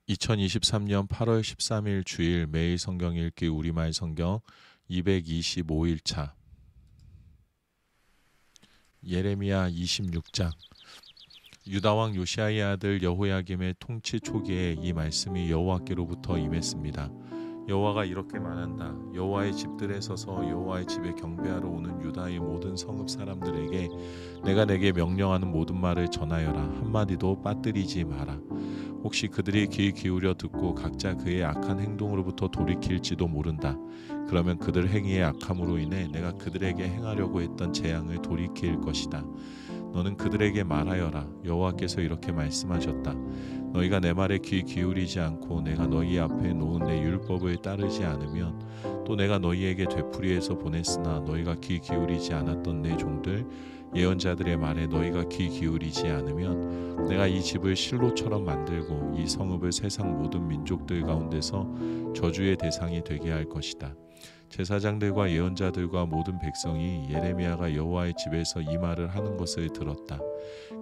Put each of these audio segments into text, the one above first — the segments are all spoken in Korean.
2023년 8월 13일 주일 매일 성경 읽기 우리말 성경 225일차 예레미야 26장. 유다왕 요시야의 아들 여호야김의 통치 초기에 이 말씀이 여호와께로부터 임했습니다. 여호와가 이렇게 말한다. 여호와의 집들에 서서 여호와의 집에 경배하러 오는 유다의 모든 성읍 사람들에게 내가 내게 명령하는 모든 말을 전하여라. 한마디도 빠뜨리지 마라. 혹시 그들이 귀 기울여 듣고 각자 그의 악한 행동으로부터 돌이킬지도 모른다. 그러면 그들 행위의 악함으로 인해 내가 그들에게 행하려고 했던 재앙을 돌이킬 것이다. 너는 그들에게 말하여라. 여호와께서 이렇게 말씀하셨다. 너희가 내 말에 귀 기울이지 않고 내가 너희 앞에 놓은 내 율법을 따르지 않으면, 또 내가 너희에게 되풀이해서 보냈으나 너희가 귀 기울이지 않았던 내 종들 예언자들의 말에 너희가 귀 기울이지 않으면 내가 이 집을 실로처럼 만들고 이 성읍을 세상 모든 민족들 가운데서 저주의 대상이 되게 할 것이다. 제사장들과 예언자들과 모든 백성이 예레미야가 여호와의 집에서 이 말을 하는 것을 들었다.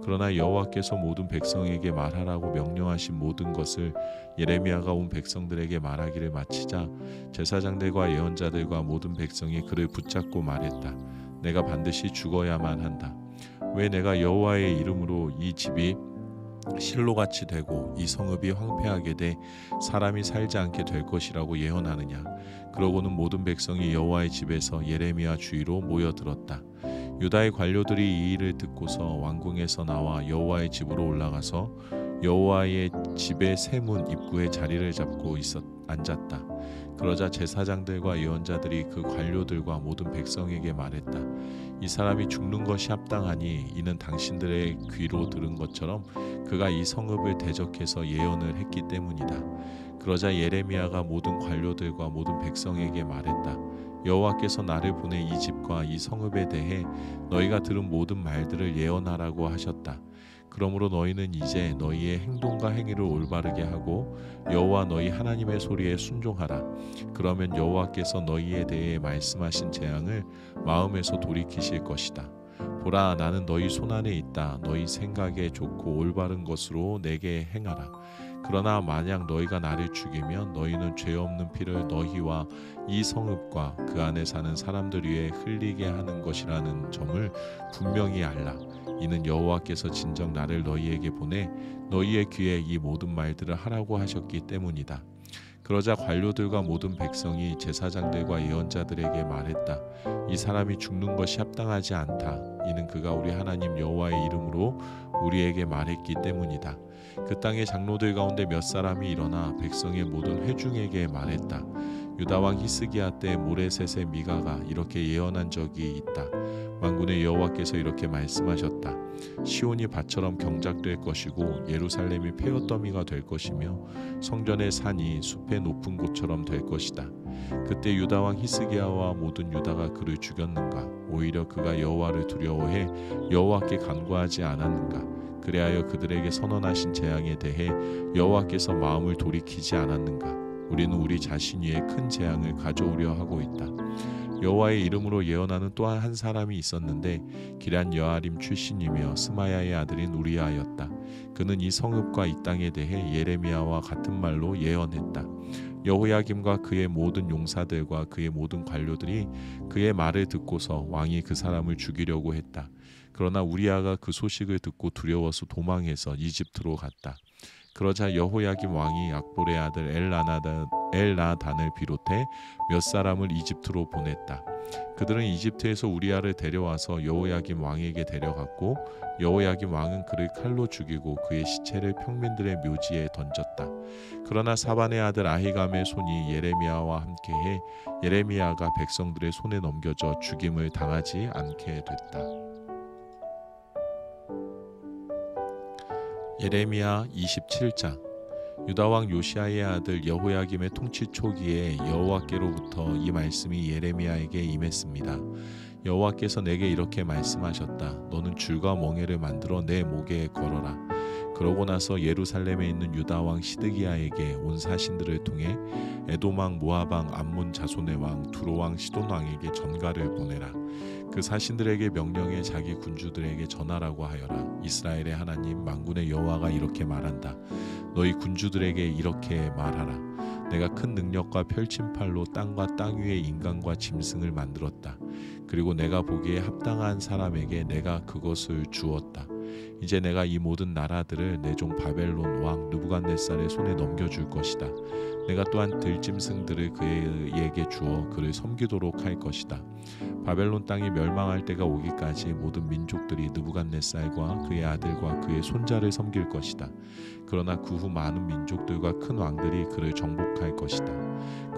그러나 여호와께서 모든 백성에게 말하라고 명령하신 모든 것을 예레미야가 온 백성들에게 말하기를 마치자 제사장들과 예언자들과 모든 백성이 그를 붙잡고 말했다. 내가 반드시 죽어야만 한다. 왜 내가 여호와의 이름으로 이 집이 실로같이 되고 이 성읍이 황폐하게 돼 사람이 살지 않게 될 것이라고 예언하느냐. 그러고는 모든 백성이 여호와의 집에서 예레미야 주위로 모여들었다. 유다의 관료들이 이 일을 듣고서 왕궁에서 나와 여호와의 집으로 올라가서 여호와의 집의 세문 입구에 자리를 잡고 앉았다. 그러자 제사장들과 예언자들이 그 관료들과 모든 백성에게 말했다. 이 사람이 죽는 것이 합당하니 이는 당신들의 귀로 들은 것처럼 그가 이 성읍을 대적해서 예언을 했기 때문이다. 그러자 예레미야가 모든 관료들과 모든 백성에게 말했다. 여호와께서 나를 보내 이 집과 이 성읍에 대해 너희가 들은 모든 말들을 예언하라고 하셨다. 그러므로 너희는 이제 너희의 행동과 행위를 올바르게 하고 여호와 너희 하나님의 소리에 순종하라. 그러면 여호와께서 너희에 대해 말씀하신 재앙을 마음에서 돌이키실 것이다. 보라, 나는 너희 손안에 있다. 너희 생각에 좋고 올바른 것으로 내게 행하라. 그러나 만약 너희가 나를 죽이면 너희는 죄 없는 피를 너희와 이 성읍과 그 안에 사는 사람들 위에 흘리게 하는 것이라는 점을 분명히 알라. 이는 여호와께서 진정 나를 너희에게 보내 너희의 귀에 이 모든 말들을 하라고 하셨기 때문이다. 그러자 관료들과 모든 백성이 제사장들과 예언자들에게 말했다. 이 사람이 죽는 것이 합당하지 않다. 이는 그가 우리 하나님 여호와의 이름으로 우리에게 말했기 때문이다. 그 땅의 장로들 가운데 몇 사람이 일어나 백성의 모든 회중에게 말했다. 유다왕 히스기야 때 모레셋의 미가가 이렇게 예언한 적이 있다. 만군의 여호와께서 이렇게 말씀하셨다. 시온이 밭처럼 경작될 것이고 예루살렘이 폐허더미가 될 것이며 성전의 산이 숲의 높은 곳처럼 될 것이다. 그때 유다왕 히스기야와 모든 유다가 그를 죽였는가? 오히려 그가 여호와를 두려워해 여호와께 간구하지 않았는가? 그리하여 그들에게 선언하신 재앙에 대해 여호와께서 마음을 돌이키지 않았는가? 우리는 우리 자신 위에 큰 재앙을 가져오려 하고 있다. 여호와의 이름으로 예언하는 또한 한 사람이 있었는데 기럇 여아림 출신이며 스마야의 아들인 우리아였다. 그는 이 성읍과 이 땅에 대해 예레미야와 같은 말로 예언했다. 여호야김과 그의 모든 용사들과 그의 모든 관료들이 그의 말을 듣고서 왕이 그 사람을 죽이려고 했다. 그러나 우리아가 그 소식을 듣고 두려워서 도망해서 이집트로 갔다. 그러자 여호야김 왕이 악볼의 아들 엘나단을 비롯해 몇 사람을 이집트로 보냈다. 그들은 이집트에서 우리아를 데려와서 여호야김 왕에게 데려갔고 여호야김 왕은 그를 칼로 죽이고 그의 시체를 평민들의 묘지에 던졌다. 그러나 사반의 아들 아히감의 손이 예레미야와 함께해 예레미야가 백성들의 손에 넘겨져 죽임을 당하지 않게 됐다. 예레미야 27장. 유다왕 요시야의 아들 여호야김의 통치 초기에 여호와께로부터 이 말씀이 예레미야에게 임했습니다. 여호와께서 내게 이렇게 말씀하셨다. 너는 줄과 멍에를 만들어 내 목에 걸어라. 그러고 나서 예루살렘에 있는 유다왕 시드기야에게 온 사신들을 통해 에돔왕, 모압왕, 암몬 자손의 왕, 두로왕, 시돈왕에게 전가를 보내라. 그 사신들에게 명령해 자기 군주들에게 전하라고 하여라. 이스라엘의 하나님 만군의 여호와가 이렇게 말한다. 너희 군주들에게 이렇게 말하라. 내가 큰 능력과 펼친 팔로 땅과 땅 위의 인간과 짐승을 만들었다. 그리고 내가 보기에 합당한 사람에게 내가 그것을 주었다. 이제 내가 이 모든 나라들을 내 종 바벨론 왕 느부갓네살의 손에 넘겨줄 것이다. 내가 또한 들짐승들을 그에게 주어 그를 섬기도록 할 것이다. 바벨론 땅이 멸망할 때가 오기까지 모든 민족들이 느부갓네살과 그의 아들과 그의 손자를 섬길 것이다. 그러나 그 후 많은 민족들과 큰 왕들이 그를 정복할 것이다.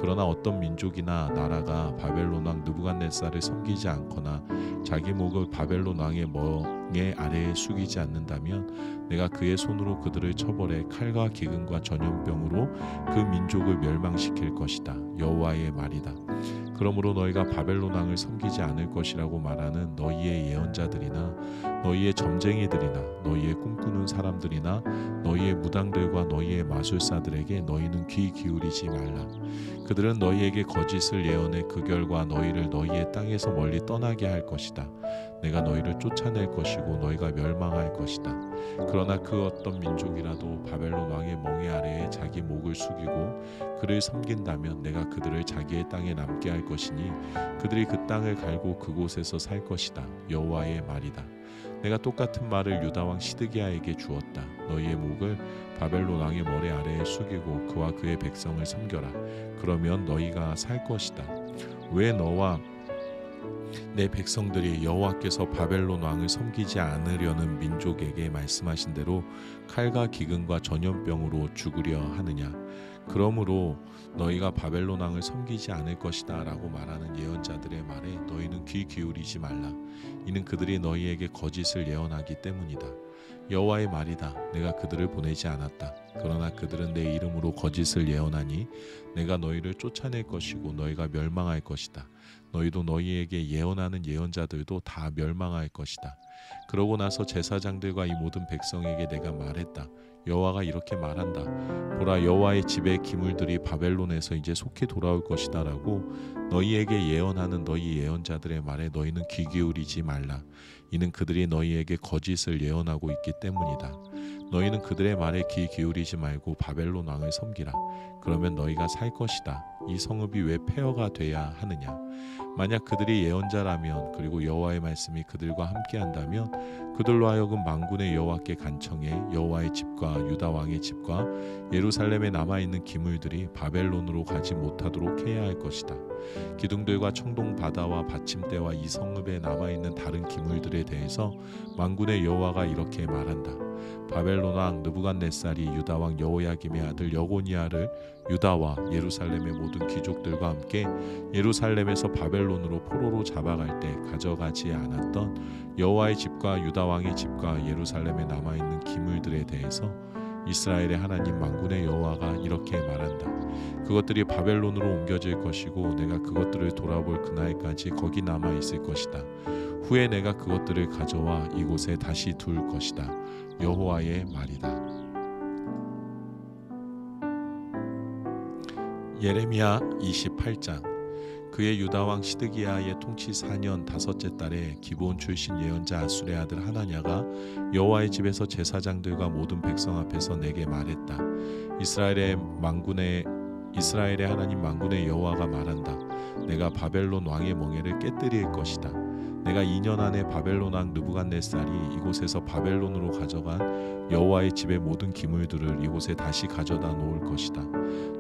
그러나 어떤 민족이나 나라가 바벨론 왕 느부갓네살을 섬기지 않거나 자기 목을 바벨론 왕의 멍에 아래에 숙이지 않는다면 내가 그의 손으로 그들을 처벌해 칼과 기근과 전염병으로 그 민족을 멸망시킬 것이다. 여호와의 말이다. 그러므로 너희가 바벨론 왕을 섬기지 않을 것이라고 말하는 너희의 예언자들이나 너희의 점쟁이들이나 너희의 꿈꾸는 사람들이나 너희의 무당들과 너희의 마술사들에게 너희는 귀 기울이지 말라. 그들은 너희에게 거짓을 예언해 그 결과 너희를 너희의 땅에서 멀리 떠나게 할 것이다. 내가 너희를 쫓아낼 것이고 너희가 멸망할 것이다. 그러나 그 어떤 민족이라도 바벨론 왕의 멍에 아래에 자기 목을 숙이고 그를 섬긴다면 내가 그들을 자기의 땅에 남게 할 것이니 그들이 그 땅을 갈고 그곳에서 살 것이다. 여호와의 말이다. 내가 똑같은 말을 유다 왕 시드기야에게 주었다. 너희의 목을 바벨론 왕의 머리 아래에 숙이고 그와 그의 백성을 섬겨라. 그러면 너희가 살 것이다. 왜 너와 내 백성들이 여호와께서 바벨론 왕을 섬기지 않으려는 민족에게 말씀하신 대로 칼과 기근과 전염병으로 죽으려 하느냐? 그러므로 너희가 바벨론 왕을 섬기지 않을 것이다 라고 말하는 예언자들의 말에 너희는 귀 기울이지 말라. 이는 그들이 너희에게 거짓을 예언하기 때문이다. 여호와의 말이다. 내가 그들을 보내지 않았다. 그러나 그들은 내 이름으로 거짓을 예언하니 내가 너희를 쫓아낼 것이고 너희가 멸망할 것이다. 너희도 너희에게 예언하는 예언자들도 다 멸망할 것이다. 그러고 나서 제사장들과 이 모든 백성에게 내가 말했다. 여호와가 이렇게 말한다. 보라, 여호와의 집의 기물들이 바벨론에서 이제 속히 돌아올 것이다 라고 너희에게 예언하는 너희 예언자들의 말에 너희는 귀 기울이지 말라. 이는 그들이 너희에게 거짓을 예언하고 있기 때문이다. 너희는 그들의 말에 귀 기울이지 말고 바벨론 왕을 섬기라. 그러면 너희가 살 것이다. 이 성읍이 왜 폐허가 돼야 하느냐? 만약 그들이 예언자라면 그리고 여호와의 말씀이 그들과 함께한다면 그들로 하여금 만군의 여호와께 간청해 여호와의 집과 유다 왕의 집과 예루살렘에 남아있는 기물들이 바벨론으로 가지 못하도록 해야 할 것이다. 기둥들과 청동 바다와 받침대와 이 성읍에 남아있는 다른 기물들에 대해서 만군의 여호와가 이렇게 말한다. 바벨론 왕 느부갓네살이 유다 왕 여호야김의 아들 여고니아를 유다와 예루살렘의 모든 귀족들과 함께 예루살렘에서 바벨론으로 포로로 잡아갈 때 가져가지 않았던 여호와의 집과 유다 왕의 집과 예루살렘에 남아있는 기물들에 대해서 이스라엘의 하나님 만군의 여호와가 이렇게 말한다. 그것들이 바벨론으로 옮겨질 것이고 내가 그것들을 돌아볼 그날까지 거기 남아있을 것이다. 후에 내가 그것들을 가져와 이곳에 다시 둘 것이다. 여호와의 말이다. 예레미야 28장. 그의 유다왕 시드기야의 통치 4년 5째 달에 기브온 출신 예언자 아술의 아들 하나냐가 여호와의 집에서 제사장들과 모든 백성 앞에서 내게 말했다. 이스라엘의 하나님 만군의 여호와가 말한다. 내가 바벨론 왕의 멍에를 깨뜨릴 것이다. 내가 2년 안에 바벨론 왕 느부갓네살이 이곳에서 바벨론으로 가져간 여호와의 집의 모든 기물들을 이곳에 다시 가져다 놓을 것이다.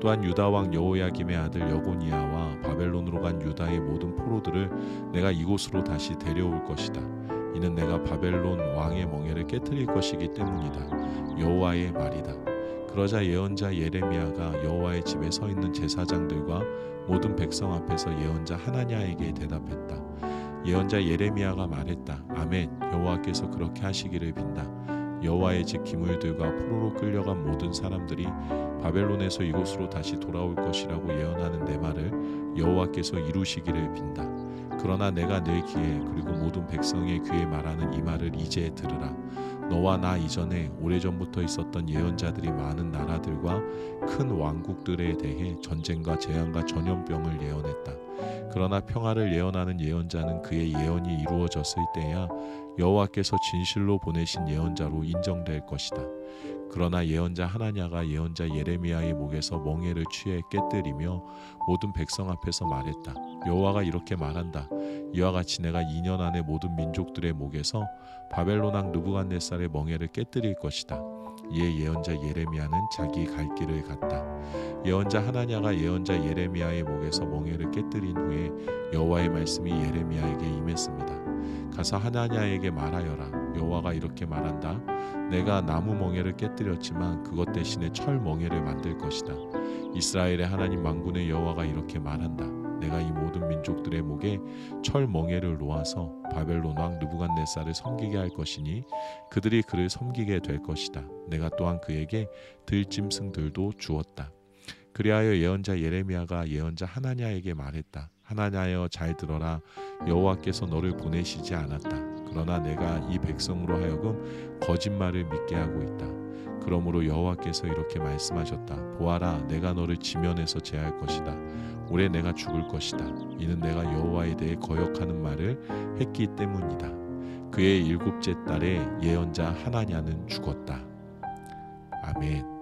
또한 유다 왕 여호야김의 아들 여고니아와 바벨론으로 간 유다의 모든 포로들을 내가 이곳으로 다시 데려올 것이다. 이는 내가 바벨론 왕의 멍에를 깨뜨릴 것이기 때문이다. 여호와의 말이다. 그러자 예언자 예레미야가 여호와의 집에 서 있는 제사장들과 모든 백성 앞에서 예언자 하나냐에게 대답했다. 예언자 예레미야가 말했다. 아멘. 여호와께서 그렇게 하시기를 빈다. 여호와의 집 기물들과 포로로 끌려간 모든 사람들이 바벨론에서 이곳으로 다시 돌아올 것이라고 예언하는 내 말을 여호와께서 이루시기를 빈다. 그러나 내가 내 귀에 그리고 모든 백성의 귀에 말하는 이 말을 이제 들으라. 너와 나 이전에 오래전부터 있었던 예언자들이 많은 나라들과 큰 왕국들에 대해 전쟁과 재앙과 전염병을 예언했다. 그러나 평화를 예언하는 예언자는 그의 예언이 이루어졌을 때야 여호와께서 진실로 보내신 예언자로 인정될 것이다. 그러나 예언자 하나냐가 예언자 예레미야의 목에서 멍에를 취해 깨뜨리며 모든 백성 앞에서 말했다. 여호와가 이렇게 말한다. 이와 같이 내가 2년 안에 모든 민족들의 목에서 바벨론 왕 느부갓네살의 멍에를 깨뜨릴 것이다. 이에 예언자 예레미야는 자기 갈 길을 갔다. 예언자 하나냐가 예언자 예레미야의 목에서 멍에를 깨뜨린 후에 여호와의 말씀이 예레미야에게 임했습니다. 가서 하나냐에게 말하여라. 여호와가 이렇게 말한다. 내가 나무 멍에를 깨뜨렸지만 그것 대신에 철 멍에를 만들 것이다. 이스라엘의 하나님 만군의 여호와가 이렇게 말한다. 내가 이 모든 민족들의 목에 철 멍에를 놓아서 바벨론 왕 느부갓네살을 섬기게 할 것이니 그들이 그를 섬기게 될 것이다. 내가 또한 그에게 들짐승들도 주었다. 그리하여 예언자 예레미야가 예언자 하나냐에게 말했다. 하나냐여 잘 들어라. 여호와께서 너를 보내시지 않았다. 그러나 내가 이 백성으로 하여금 거짓말을 믿게 하고 있다. 그러므로 여호와께서 이렇게 말씀하셨다. 보아라, 내가 너를 지면에서 제할 것이다. 올해 내가 죽을 것이다. 이는 내가 여호와에 대해 거역하는 말을 했기 때문이다. 그의 7째 달에 예언자 하나냐는 죽었다. 아멘.